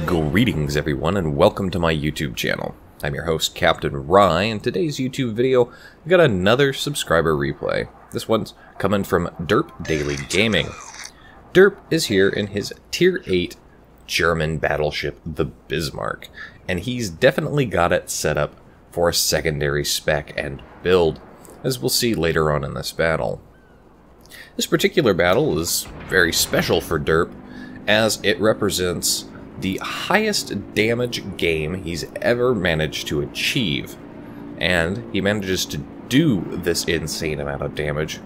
Greetings everyone and welcome to my YouTube channel. I'm your host Captain Rye, and today's YouTube video we got another subscriber replay. This one's coming from DerpDailyGaming. Derp is here in his Tier 8 German battleship, the Bismark, and he's definitely got it set up for a secondary spec and build, as we'll see later on in this battle. This particular battle is very special for Derp, as it represents the highest damage game he's ever managed to achieve. And he manages to do this insane amount of damage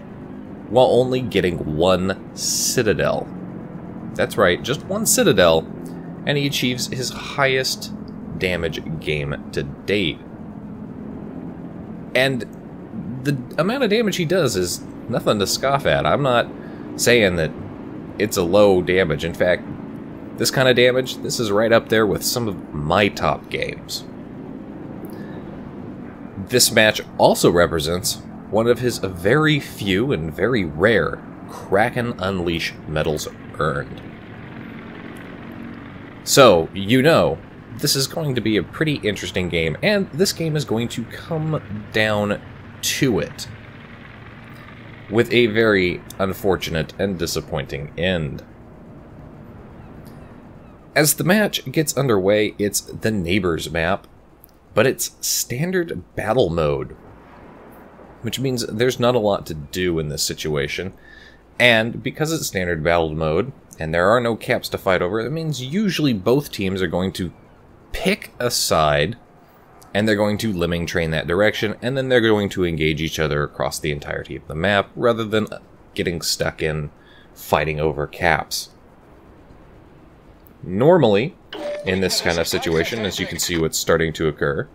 while only getting one citadel. That's right, just one citadel, and he achieves his highest damage game to date. And the amount of damage he does is nothing to scoff at. I'm not saying that it's a low damage. In fact, this kind of damage, this is right up there with some of my top games. This match also represents one of his very few and very rare Kraken Unleash medals earned. So, you know, this is going to be a pretty interesting game, and this game is going to come down to it, with a very unfortunate and disappointing end. As the match gets underway, it's the Neighbors map, but it's standard battle mode, which means there's not a lot to do in this situation. And because it's standard battle mode, and there are no caps to fight over, it means usually both teams are going to pick a side, and they're going to lemming train that direction, and then they're going to engage each other across the entirety of the map, rather than getting stuck in fighting over caps. Normally, in this kind of situation, as you can see what's starting to occur,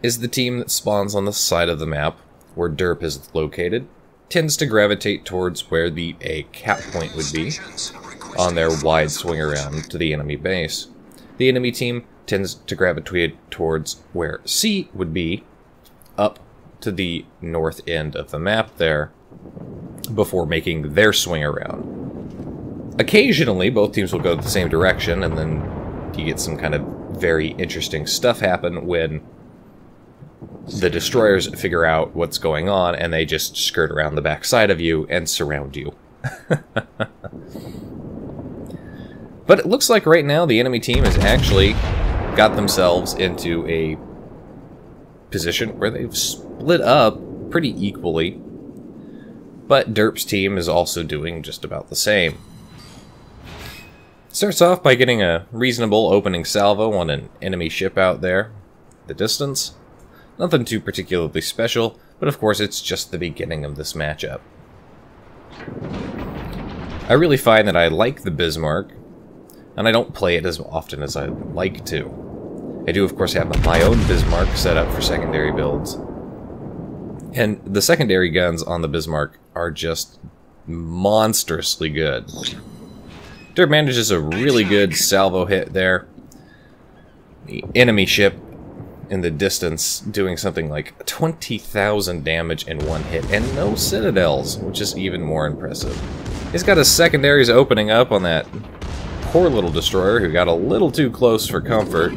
is the team that spawns on the side of the map, where Derp is located, tends to gravitate towards where the A cap point would be, on their wide swing around to the enemy base. The enemy team tends to gravitate towards where C would be, up to the north end of the map there, before making their swing around. Occasionally, both teams will go the same direction, and then you get some kind of very interesting stuff happen when the destroyers figure out what's going on, and they just skirt around the back side of you and surround you. But it looks like right now the enemy team has actually got themselves into a position where they've split up pretty equally, but Derp's team is also doing just about the same. Starts off by getting a reasonable opening salvo on an enemy ship out there in the distance. Nothing too particularly special, but of course it's just the beginning of this matchup. I really find that I like the Bismark, and I don't play it as often as I'd like to. I do, of course, have my own Bismark set up for secondary builds. And the secondary guns on the Bismark are just monstrously good. Derp manages a really good salvo hit there. The enemy ship in the distance doing something like 20,000 damage in one hit, and no citadels, which is even more impressive. He's got his secondaries opening up on that poor little destroyer who got a little too close for comfort.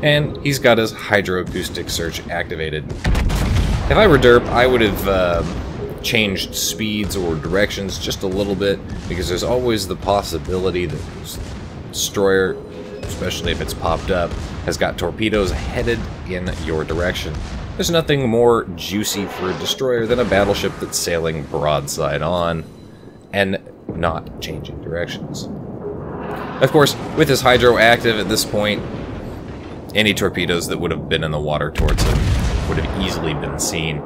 And he's got his hydroacoustic search activated. If I were Derp, I would have changed speeds or directions just a little bit, because there's always the possibility that this destroyer, especially if it's popped up, has got torpedoes headed in your direction. There's nothing more juicy for a destroyer than a battleship that's sailing broadside on and not changing directions. Of course, with his hydro active at this point, any torpedoes that would have been in the water towards him would have easily been seen.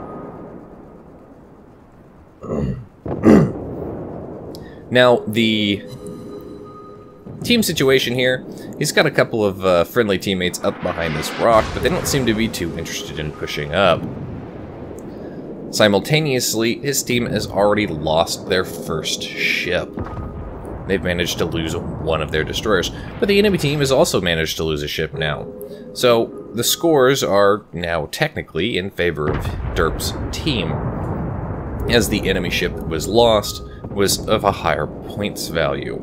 Now, the team situation here, he's got a couple of friendly teammates up behind this rock, but they don't seem to be too interested in pushing up. Simultaneously, his team has already lost their first ship. They've managed to lose one of their destroyers, but the enemy team has also managed to lose a ship now. So, the scores are now technically in favor of Derp's team, as the enemy ship that was lost was of a higher points value.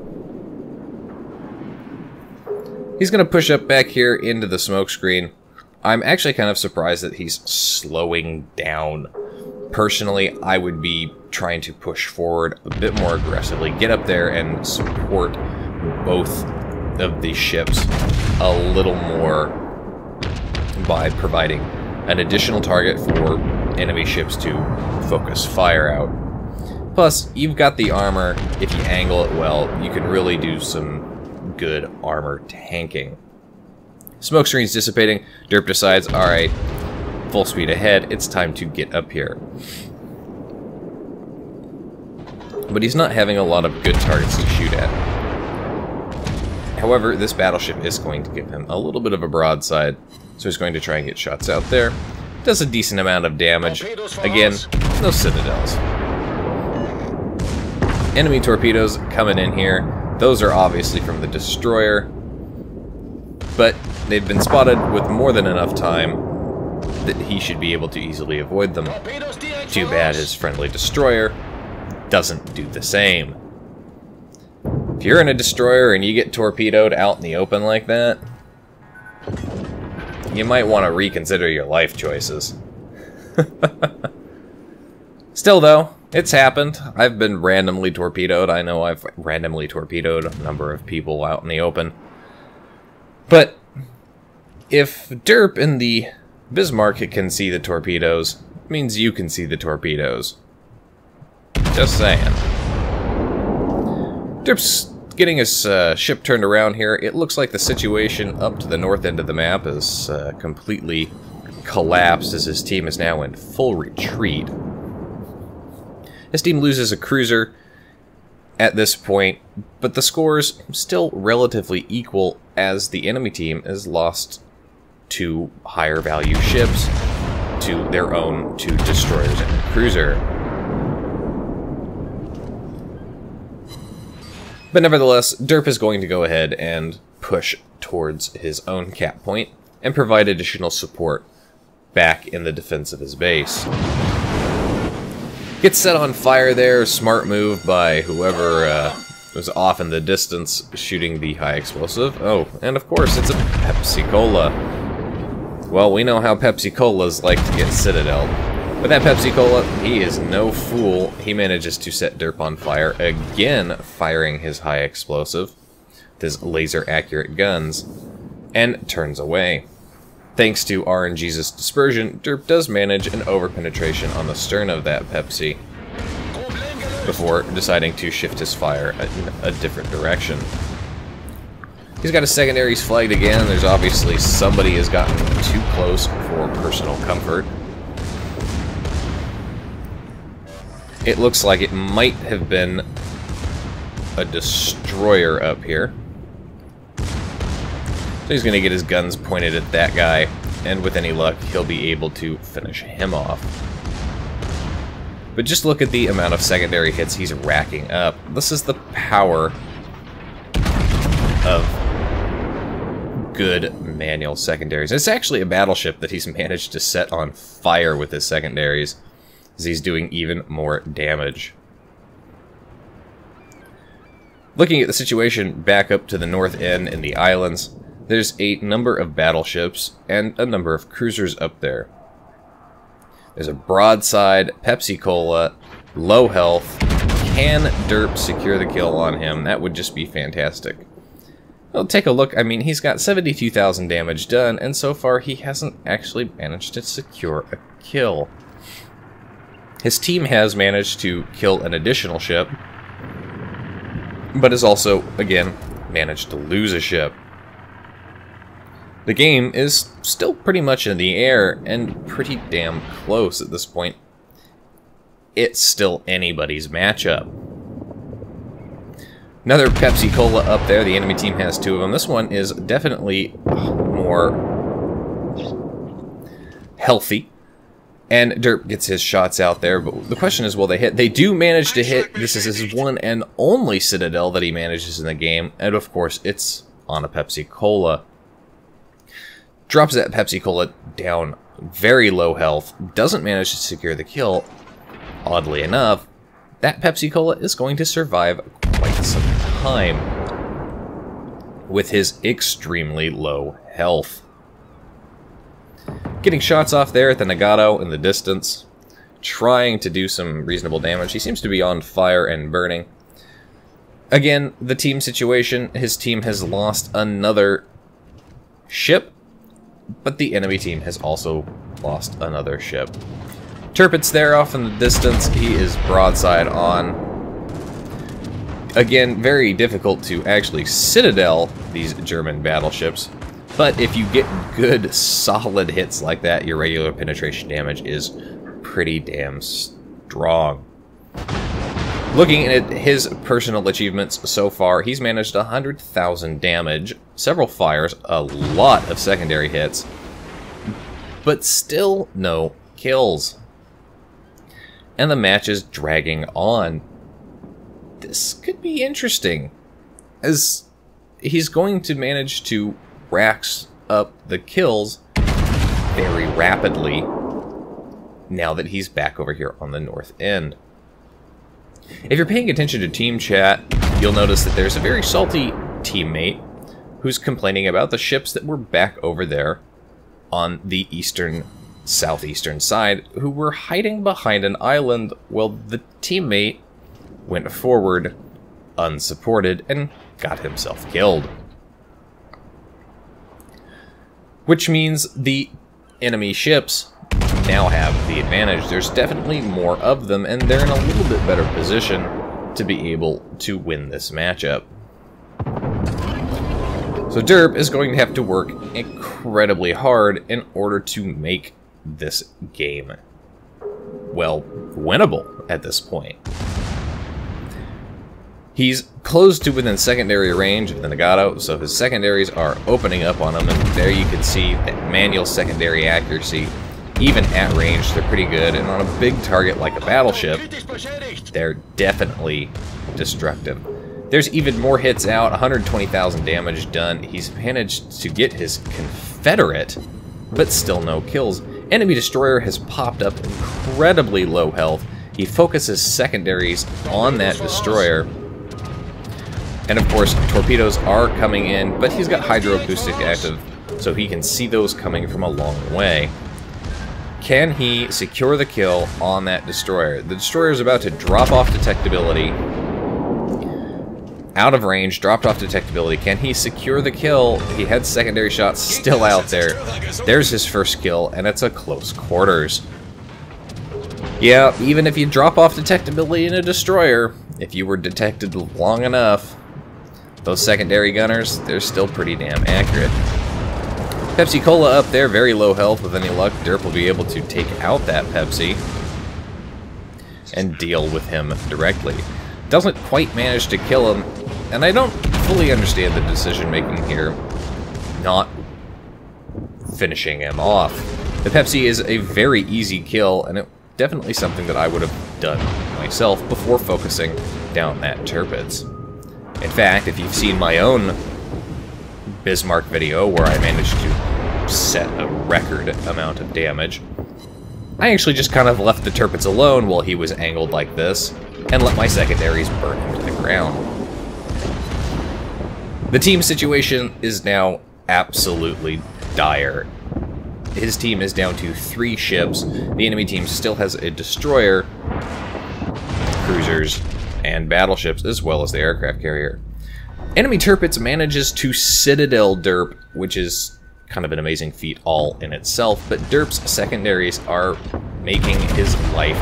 He's going to push up back here into the smoke screen. I'm actually kind of surprised that he's slowing down. Personally, I would be trying to push forward a bit more aggressively, get up there and support both of these ships a little more by providing an additional target for enemy ships to focus fire out. Plus, you've got the armor. If you angle it well, you can really do some good armor tanking. Smoke screen's dissipating. Derp decides, alright, full speed ahead, it's time to get up here. But he's not having a lot of good targets to shoot at. However, this battleship is going to give him a little bit of a broadside, so he's going to try and get shots out there. Does a decent amount of damage. Again, no citadels. Enemy torpedoes coming in here. Those are obviously from the destroyer, but they've been spotted with more than enough time that he should be able to easily avoid them. Too bad his friendly destroyer doesn't do the same. If you're in a destroyer and you get torpedoed out in the open like that, you might want to reconsider your life choices. Still though, it's happened. I've been randomly torpedoed. I know I've randomly torpedoed a number of people out in the open. But if Derp in the Bismarck can see the torpedoes, it means you can see the torpedoes. Just saying. Derp's getting his ship turned around here. It looks like the situation up to the north end of the map is completely collapsed as his team is now in full retreat. His team loses a cruiser at this point, but the score's still relatively equal as the enemy team has lost 2 higher value ships to their own 2 destroyers and a cruiser. But nevertheless, Derp is going to go ahead and push towards his own cap point and provide additional support back in the defense of his base. Gets set on fire there, smart move by whoever was off in the distance shooting the high explosive. Oh, and of course it's a Pepsi-Cola. Well, we know how Pepsi-Colas like to get citadeled. But that Pepsi-Cola, he is no fool. He manages to set Derp on fire, again firing his high explosive with his laser-accurate guns, and turns away. Thanks to RNG's dispersion, Derp does manage an over-penetration on the stern of that Pepsi, before deciding to shift his fire in a different direction. He's got his secondaries flagged again. There's obviously somebody has gotten too close for personal comfort. It looks like it might have been a destroyer up here. So he's going to get his guns pointed at that guy, and with any luck, he'll be able to finish him off. But just look at the amount of secondary hits he's racking up. This is the power of good manual secondaries. It's actually a battleship that he's managed to set on fire with his secondaries, as he's doing even more damage. Looking at the situation back up to the north end in the islands, there's a number of battleships and a number of cruisers up there. There's a broadside, Pepsi-Cola, low health. Can Derp secure the kill on him? That would just be fantastic. Well, take a look. I mean, he's got 72,000 damage done, and so far he hasn't actually managed to secure a kill. His team has managed to kill an additional ship, but has also, again, managed to lose a ship. The game is still pretty much in the air and pretty damn close at this point. It's still anybody's matchup. Another Pepsi-Cola up there. The enemy team has 2 of them. This one is definitely more healthy. And Derp gets his shots out there, but the question is, will they hit? They do manage to hit. This is his one and only citadel that he manages in the game, and of course, it's on a Pepsi-Cola. Drops that Pepsi-Cola down very low health, doesn't manage to secure the kill. Oddly enough, that Pepsi-Cola is going to survive quite some time. with his extremely low health. Getting shots off there at the Nagato in the distance, trying to do some reasonable damage. He seems to be on fire and burning. Again, the team situation, his team has lost another ship, but the enemy team has also lost another ship. Tirpitz there off in the distance, he is broadside on. Again, very difficult to actually citadel these German battleships, but if you get good, solid hits like that, your regular penetration damage is pretty damn strong. Looking at his personal achievements so far, he's managed 100,000 damage, several fires, a lot of secondary hits, but still no kills. And the match is dragging on. This could be interesting, as he's going to manage to rack up the kills very rapidly now that he's back over here on the north end. If you're paying attention to team chat, you'll notice that there's a very salty teammate who's complaining about the ships that were back over there on the southeastern side, who were hiding behind an island while the teammate went forward unsupported and got himself killed. Which means the enemy ships now have the advantage. There's definitely more of them, and they're in a little bit better position to be able to win this matchup. So Derp is going to have to work incredibly hard in order to make this game, well, winnable at this point. He's close to within secondary range of the Nagato, so his secondaries are opening up on him, and there you can see that manual secondary accuracy. Even at range, they're pretty good, and on a big target like a battleship, they're definitely destructive. There's even more hits out, 120,000 damage done. He's managed to get his Confederate, but still no kills. Enemy destroyer has popped up incredibly low health. He focuses secondaries on that destroyer. And of course, torpedoes are coming in, but he's got hydroacoustic active, so he can see those coming from a long way. Can he secure the kill on that destroyer? The destroyer is about to drop off detectability. Out of range, dropped off detectability. Can he secure the kill? He had secondary shots still out there. There's his first kill, and it's a close quarters. Yeah, even if you drop off detectability in a destroyer, if you were detected long enough, those secondary gunners, they're still pretty damn accurate. Pepsi Cola up there, very low health. With any luck, Derp will be able to take out that Pepsi and deal with him directly. Doesn't quite manage to kill him, and I don't fully understand the decision-making here, not finishing him off. The Pepsi is a very easy kill, and it's definitely something that I would have done myself before focusing down that Tirpitz. In fact, if you've seen my own Bismark video where I managed to set a record amount of damage, I actually just kind of left the Tirpitz alone while he was angled like this, and let my secondaries burn him to the ground. The team situation is now absolutely dire. His team is down to 3 ships. The enemy team still has a destroyer, cruisers, and battleships, as well as the aircraft carrier. Enemy Tirpitz manages to citadel Derp, which is kind of an amazing feat all in itself, but Derp's secondaries are making his life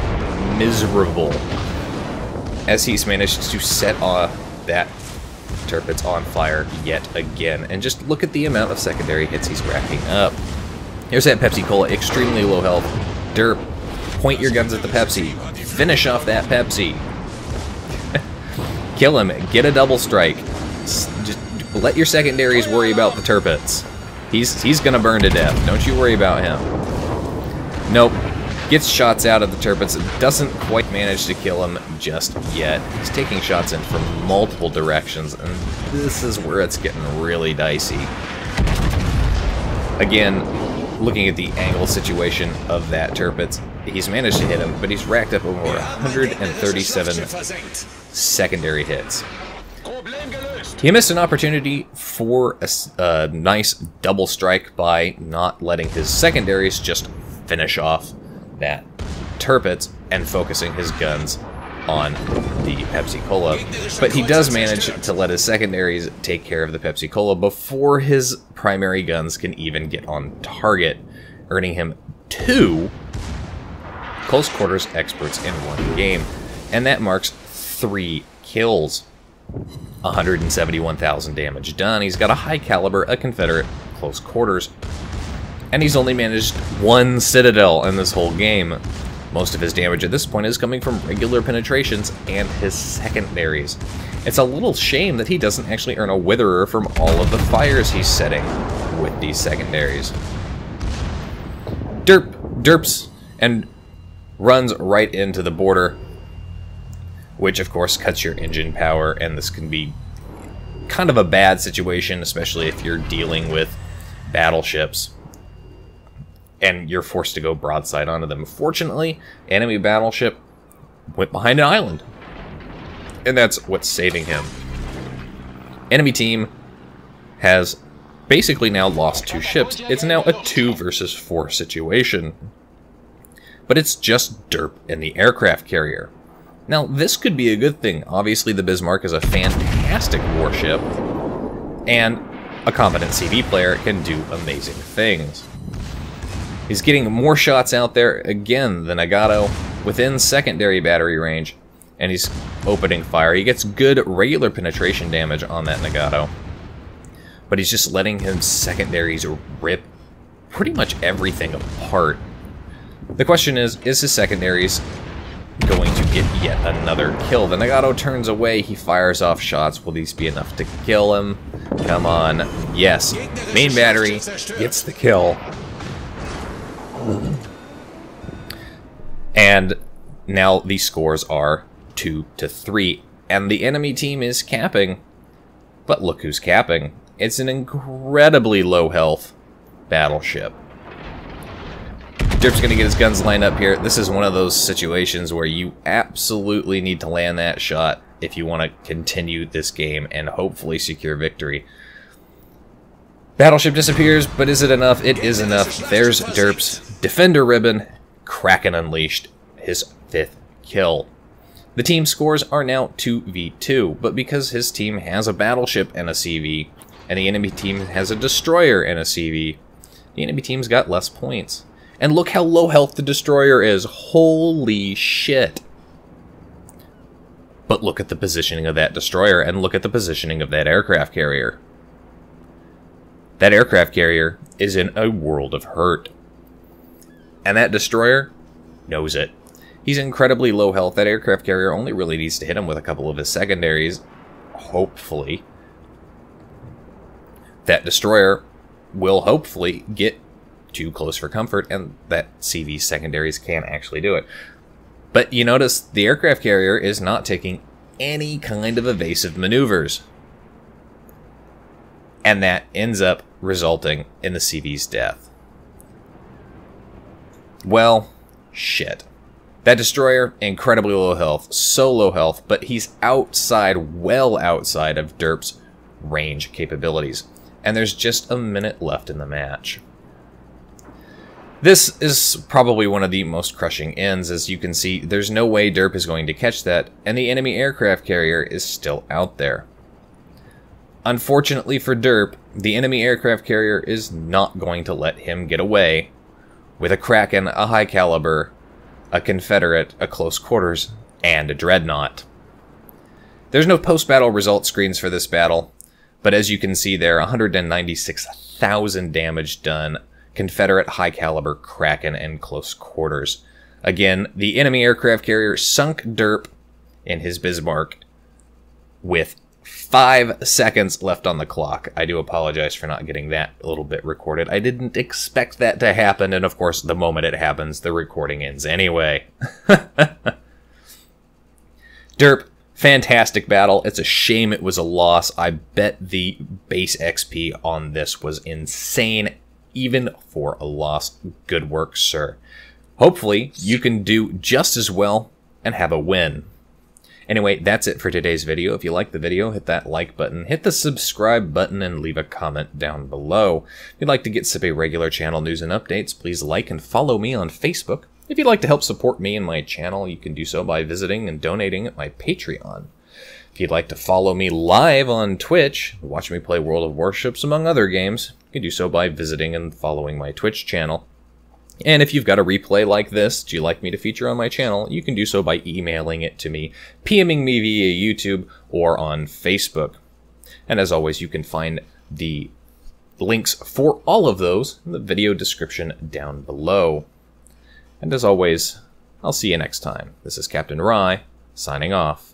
miserable, as he's managed to set that Tirpitz on fire yet again. And just look at the amount of secondary hits he's racking up. Here's that Pepsi Cola, extremely low health. Derp, point your guns at the Pepsi. Finish off that Pepsi. Kill him, get a double strike. Just let your secondaries worry about the Tirpitz. He's gonna burn to death. Don't you worry about him. Nope. Gets shots out of the Tirpitz. Doesn't quite manage to kill him just yet. He's taking shots in from multiple directions, and this is where it's getting really dicey. Again, looking at the angle situation of that Tirpitz, he's managed to hit him, but he's racked up over 137 secondary hits. He missed an opportunity for a nice double strike by not letting his secondaries just finish off that Turpitz and focusing his guns on the Pepsi Cola. But he does manage to let his secondaries take care of the Pepsi Cola before his primary guns can even get on target, earning him 2 close quarters experts in one game. And that marks 3 kills. 171,000 damage done. He's got a high caliber, a Confederate close quarters, and he's only managed 1 citadel in this whole game. Most of his damage at this point is coming from regular penetrations and his secondaries. It's a little shame that he doesn't actually earn a witherer from all of the fires he's setting with these secondaries. Derps and runs right into the border, which of course cuts your engine power, and this can be kind of a bad situation, especially if you're dealing with battleships and you're forced to go broadside onto them. Fortunately, enemy battleship went behind an island, and that's what's saving him. Enemy team has basically now lost 2 ships. It's now a 2 versus 4 situation, but it's just Derp and the aircraft carrier. Now, this could be a good thing. Obviously, the Bismarck is a fantastic warship, and a competent CV player can do amazing things. He's getting more shots out there, again, than Nagato, within secondary battery range, and he's opening fire. He gets good regular penetration damage on that Nagato, but he's just letting his secondaries rip pretty much everything apart. The question is his secondaries going to get yet another kill? The Nagato turns away, he fires off shots. Will these be enough to kill him? Come on. Yes. Main battery gets the kill. And now the scores are 2-3. And the enemy team is capping. But look who's capping. It's an incredibly low health battleship. Derp's going to get his guns lined up here. This is one of those situations where you absolutely need to land that shot if you want to continue this game and hopefully secure victory. Battleship disappears, but is it enough? It is enough. There's Derp's Defender Ribbon. Kraken unleashed. His 5th kill. The team scores are now 2v2, but because his team has a battleship and a CV, and the enemy team has a destroyer and a CV, the enemy team's got less points. And look how low health the destroyer is. Holy shit. But look at the positioning of that destroyer, and look at the positioning of that aircraft carrier. That aircraft carrier is in a world of hurt. And that destroyer knows it. He's incredibly low health. That aircraft carrier only really needs to hit him with a couple of his secondaries. Hopefully. That destroyer will hopefully get too close for comfort, and that CV secondaries can actually do it. But you notice the aircraft carrier is not taking any kind of evasive maneuvers. And that ends up resulting in the CV's death. Well, shit. That destroyer, incredibly low health, so low health, but he's outside, well outside of Derp's range capabilities. And there's just a minute left in the match. This is probably one of the most crushing ends. As you can see, there's no way Derp is going to catch that, and the enemy aircraft carrier is still out there. Unfortunately for Derp, the enemy aircraft carrier is not going to let him get away with a Kraken, a high caliber, a Confederate, a close quarters, and a dreadnought. There's no post-battle result screens for this battle, but as you can see there, 196,000 damage done. Confederate high caliber Kraken and close quarters. Again, the enemy aircraft carrier sunk Derp in his Bismarck with 5 seconds left on the clock. I do apologize for not getting that a little bit recorded. I didn't expect that to happen, and of course, the moment it happens, the recording ends anyway. Derp, fantastic battle. It's a shame it was a loss. I bet the base XP on this was insane, even for a loss. Good work, sir. Hopefully, you can do just as well and have a win. Anyway, that's it for today's video. If you liked the video, hit that like button, hit the subscribe button, and leave a comment down below. If you'd like to get some regular channel news and updates, please like and follow me on Facebook. If you'd like to help support me and my channel, you can do so by visiting and donating at my Patreon. If you'd like to follow me live on Twitch, watch me play World of Warships among other games, you can do so by visiting and following my Twitch channel. And if you've got a replay like this that you'd like me to feature on my channel, you can do so by emailing it to me, PMing me via YouTube or on Facebook. And as always, you can find the links for all of those in the video description down below. And as always, I'll see you next time. This is Captain Rye, signing off.